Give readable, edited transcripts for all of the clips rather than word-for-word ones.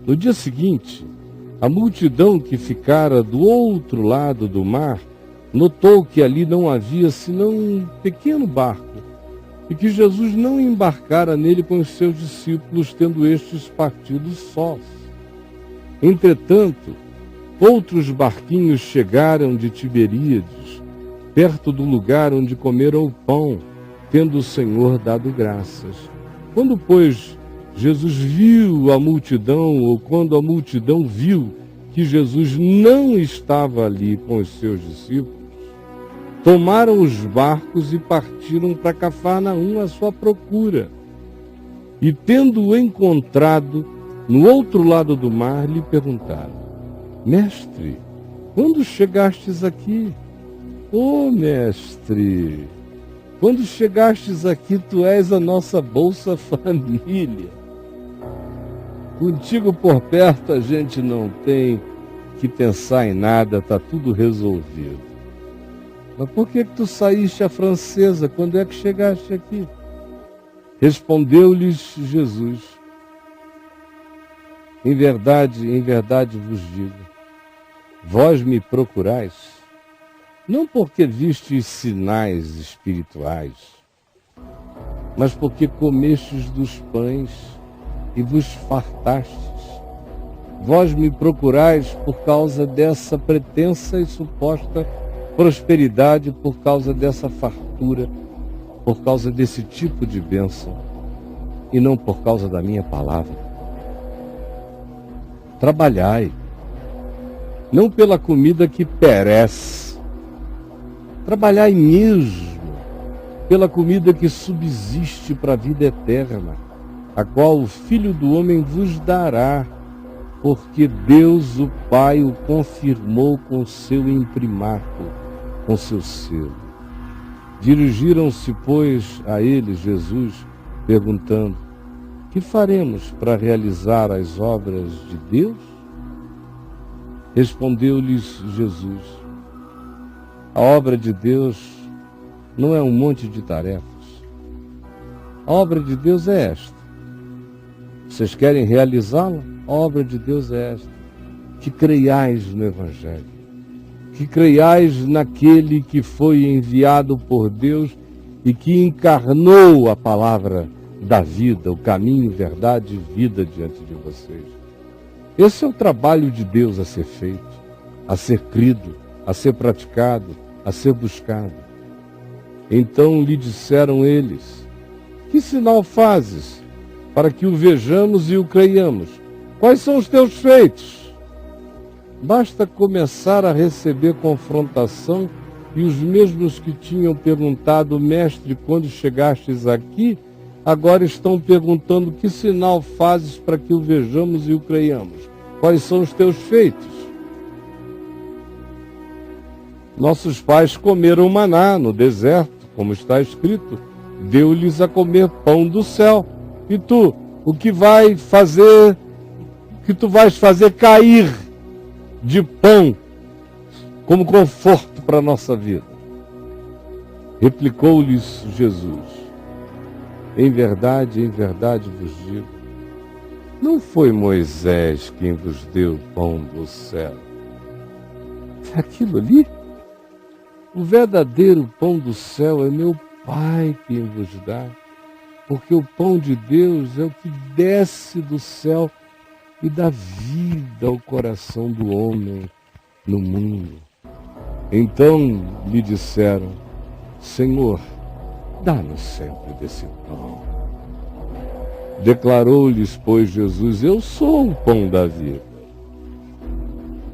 No dia seguinte, a multidão que ficara do outro lado do mar notou que ali não havia senão um pequeno barco e que Jesus não embarcara nele com os seus discípulos, tendo estes partido sós. Entretanto, outros barquinhos chegaram de Tiberíades, perto do lugar onde comeram o pão, tendo o Senhor dado graças. Quando, pois, Jesus viu a multidão, ou quando a multidão viu que Jesus não estava ali com os seus discípulos, tomaram os barcos e partiram para Cafarnaum à sua procura. E tendo-o encontrado no outro lado do mar, lhe perguntaram: Mestre, quando chegastes aqui? Mestre, quando chegastes aqui, tu és a nossa Bolsa Família. Contigo por perto a gente não tem que pensar em nada, está tudo resolvido. Mas por que tu saíste à francesa? Quando é que chegaste aqui? Respondeu-lhes Jesus: em verdade vos digo, vós me procurais, não porque vistes sinais espirituais, mas porque comestes dos pães e vos fartastes. Vós me procurais por causa dessa pretensa e suposta prosperidade, por causa dessa fartura, por causa desse tipo de bênção, e não por causa da minha palavra. Trabalhai, não pela comida que perece, trabalhai mesmo pela comida que subsiste para a vida eterna, a qual o Filho do Homem vos dará, porque Deus, o Pai, o confirmou com seu imprimato, com seu selo. Dirigiram-se, pois, a ele, Jesus, perguntando: que faremos para realizar as obras de Deus? Respondeu-lhes Jesus: a obra de Deus não é um monte de tarefas. A obra de Deus é esta. Vocês querem realizá-la? A obra de Deus é esta: que creiais no Evangelho, que creiais naquele que foi enviado por Deus e que encarnou a palavra da vida, o caminho, verdade e vida diante de vocês. Esse é o trabalho de Deus a ser feito, a ser crido, a ser praticado, a ser buscado. Então lhe disseram eles: que sinal fazes para que o vejamos e o creiamos? Quais são os teus feitos? Basta começar a receber confrontação e os mesmos que tinham perguntado: Mestre, quando chegastes aqui, agora estão perguntando: que sinal fazes para que o vejamos e o creiamos? Quais são os teus feitos? Nossos pais comeram maná no deserto, como está escrito, deu-lhes a comer pão do céu. E tu, o que tu vais fazer cair de pão como conforto para a nossa vida? Replicou-lhes Jesus: em verdade vos digo, não foi Moisés quem vos deu o pão do céu. Aquilo ali? O verdadeiro pão do céu é meu Pai quem vos dá, porque o pão de Deus é o que desce do céu e dá vida ao coração do homem no mundo. Então lhe disseram: Senhor, dá-nos sempre desse pão. Declarou-lhes, pois, Jesus: eu sou o pão da vida.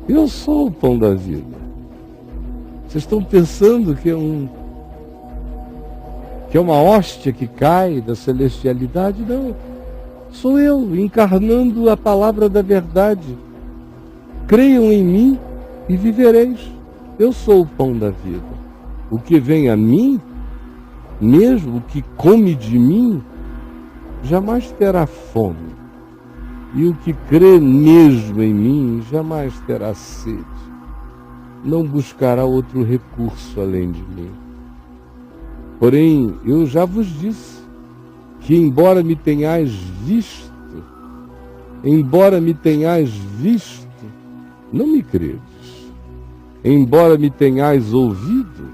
Eu sou o pão da vida. Vocês estão pensando que é uma hóstia que cai da celestialidade? Não. Sou eu, encarnando a palavra da verdade. Creiam em mim e vivereis. Eu sou o pão da vida. O que vem a mim, mesmo o que come de mim, jamais terá fome. E o que crê mesmo em mim, jamais terá sede. Não buscará outro recurso além de mim. Porém, eu já vos disse que, embora me tenhais visto, embora me tenhais visto, não me credes. Embora me tenhais ouvido,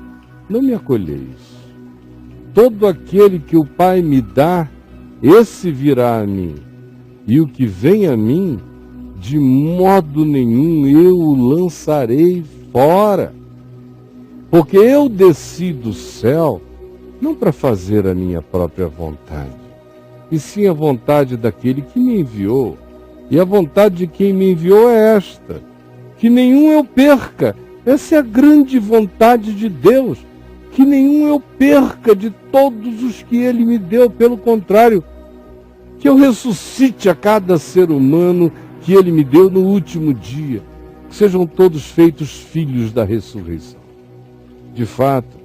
não me acolheis. Todo aquele que o Pai me dá, esse virá a mim. E o que vem a mim, de modo nenhum eu o lançarei fora. Porque eu desci do céu, não para fazer a minha própria vontade, e sim a vontade daquele que me enviou. E a vontade de quem me enviou é esta, que nenhum eu perca. Essa é a grande vontade de Deus, que nenhum eu perca de todos os que Ele me deu. Pelo contrário, que eu ressuscite a cada ser humano que Ele me deu no último dia, que sejam todos feitos filhos da ressurreição. De fato,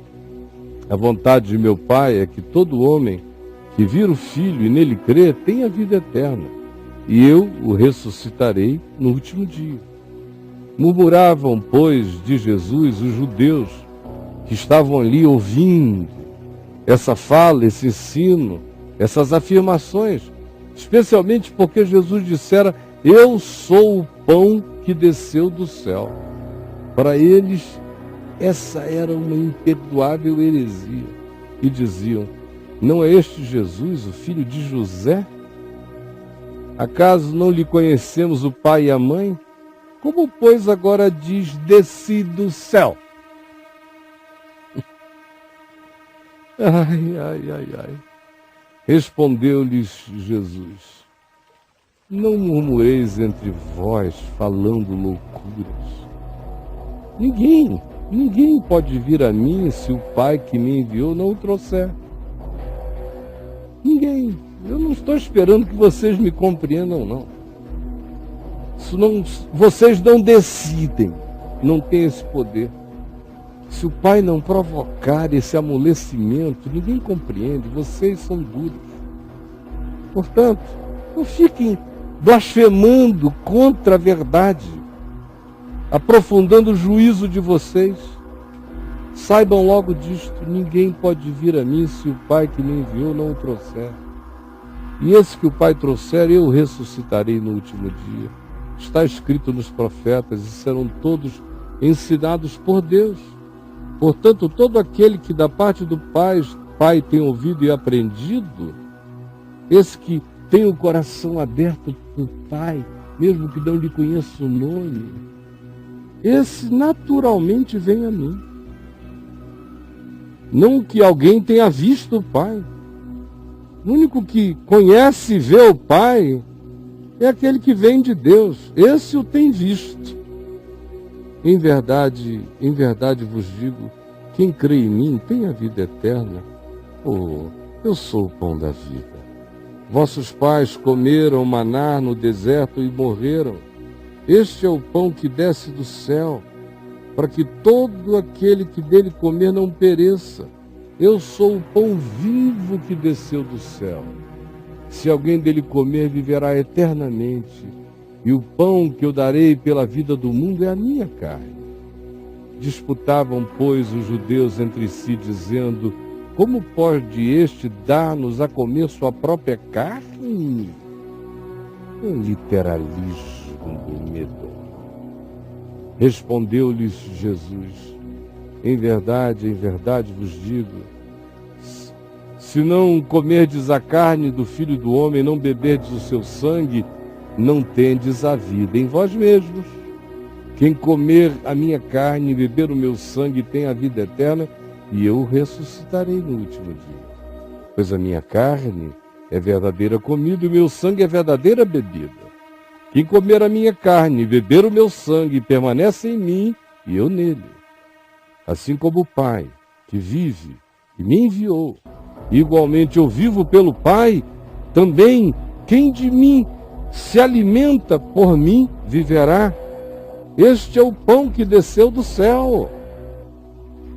a vontade de meu Pai é que todo homem que vir o Filho e nele crer tenha vida eterna, e eu o ressuscitarei no último dia. Murmuravam, pois, de Jesus os judeus que estavam ali ouvindo essa fala, esse ensino, essas afirmações, especialmente porque Jesus dissera: eu sou o pão que desceu do céu. Para eles, essa era uma imperdoável heresia. E diziam: não é este Jesus, o filho de José? Acaso não lhe conhecemos o pai e a mãe? Como, pois, agora diz: desci do céu? Ai, ai, ai, ai. Respondeu-lhes Jesus: não murmureis entre vós, falando loucuras. Ninguém pode vir a mim se o Pai que me enviou não o trouxer. Ninguém. Eu não estou esperando que vocês me compreendam, não. Vocês não decidem, não têm esse poder. Se o Pai não provocar esse amolecimento, ninguém compreende, vocês são duros. Portanto, não fiquem blasfemando contra a verdade, aprofundando o juízo de vocês. Saibam logo disto: ninguém pode vir a mim se o Pai que me enviou não o trouxer. E esse que o Pai trouxer, eu o ressuscitarei no último dia. Está escrito nos profetas, e serão todos ensinados por Deus. Portanto, todo aquele que da parte do Pai tem ouvido e aprendido, esse que tem o coração aberto para o Pai, mesmo que não lhe conheça o nome, esse naturalmente vem a mim. Não que alguém tenha visto o Pai. O único que conhece e vê o Pai é aquele que vem de Deus. Esse o tem visto. Em verdade vos digo, quem crê em mim tem a vida eterna. Eu sou o pão da vida. Vossos pais comeram maná no deserto e morreram. Este é o pão que desce do céu, para que todo aquele que dele comer não pereça. Eu sou o pão vivo que desceu do céu. Se alguém dele comer, viverá eternamente. E o pão que eu darei pela vida do mundo é a minha carne. Disputavam, pois, os judeus entre si, dizendo: como pode este dar-nos a comer sua própria carne? Um literalismo do medo. Respondeu-lhes Jesus: em verdade vos digo, se não comerdes a carne do Filho do Homem, não beberdes o seu sangue, não tendes a vida em vós mesmos. Quem comer a minha carne e beber o meu sangue tem a vida eterna, e eu o ressuscitarei no último dia. Pois a minha carne é verdadeira comida e o meu sangue é verdadeira bebida. Quem comer a minha carne e beber o meu sangue permanece em mim e eu nele. Assim como o Pai, que vive e me enviou, igualmente eu vivo pelo Pai, também quem de mim se alimenta por mim viverá. Este é o pão que desceu do céu.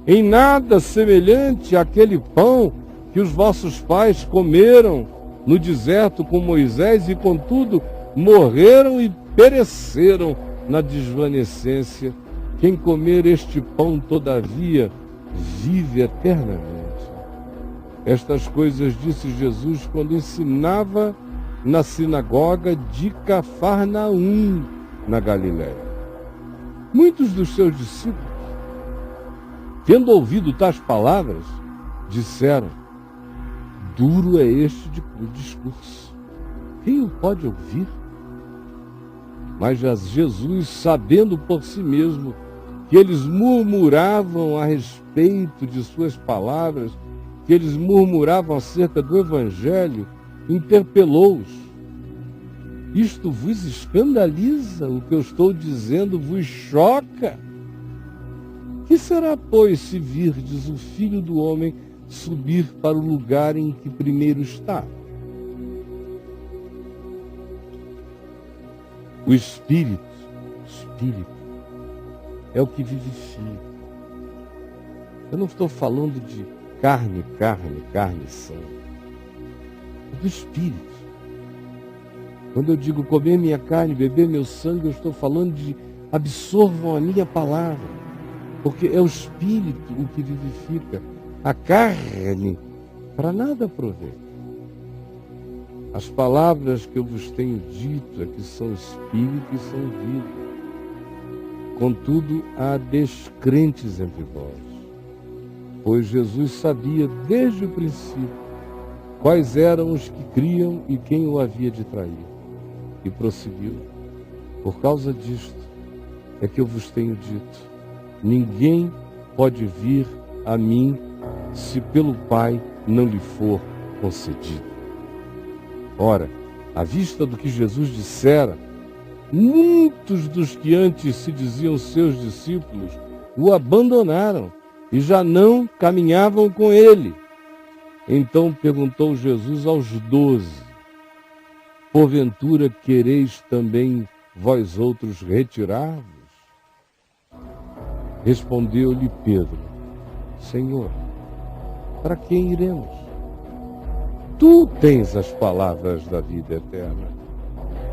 Em nada semelhante àquele pão que os vossos pais comeram no deserto com Moisés e, contudo, morreram e pereceram na desvanecência. Quem comer este pão, todavia, vive eternamente. Estas coisas disse Jesus quando ensinava na sinagoga de Cafarnaum, na Galiléia. Muitos dos seus discípulos, tendo ouvido tais palavras, disseram: duro é este discurso. Quem o pode ouvir? Mas Jesus, sabendo por si mesmo que eles murmuravam a respeito de suas palavras, que eles murmuravam acerca do Evangelho, interpelou-os: isto vos escandaliza? O que eu estou dizendo vos choca? Que será, pois, se virdes o Filho do Homem subir para o lugar em que primeiro está? O Espírito é o que vivifica. Eu não estou falando de carne e sangue. É do Espírito. Quando eu digo comer minha carne, beber meu sangue, eu estou falando de absorvam a minha palavra. Porque é o Espírito o que vivifica. A carne para nada provém. As palavras que eu vos tenho dito é que são Espírito e são vida. Contudo, há descrentes entre vós. Pois Jesus sabia desde o princípio quais eram os que criam e quem o havia de trair. E prosseguiu: por causa disto é que eu vos tenho dito: ninguém pode vir a mim se pelo Pai não lhe for concedido. Ora, à vista do que Jesus dissera, muitos dos que antes se diziam seus discípulos o abandonaram e já não caminhavam com ele. Então perguntou Jesus aos 12: porventura quereis também vós outros retirar-vos? Respondeu-lhe Pedro: Senhor, para quem iremos? Tu tens as palavras da vida eterna,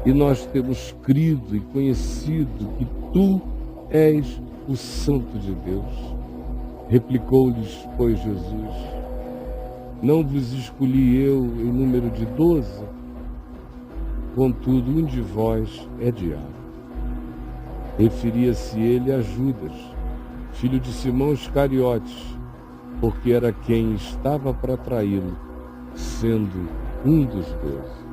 e nós temos crido e conhecido que tu és o Santo de Deus. Replicou-lhes, pois, Jesus: não vos escolhi eu em número de 12? Contudo, um de vós é diabo. Referia-se ele a Judas, filho de Simão Iscariotes, porque era quem estava para traí-lo, sendo um dos 12.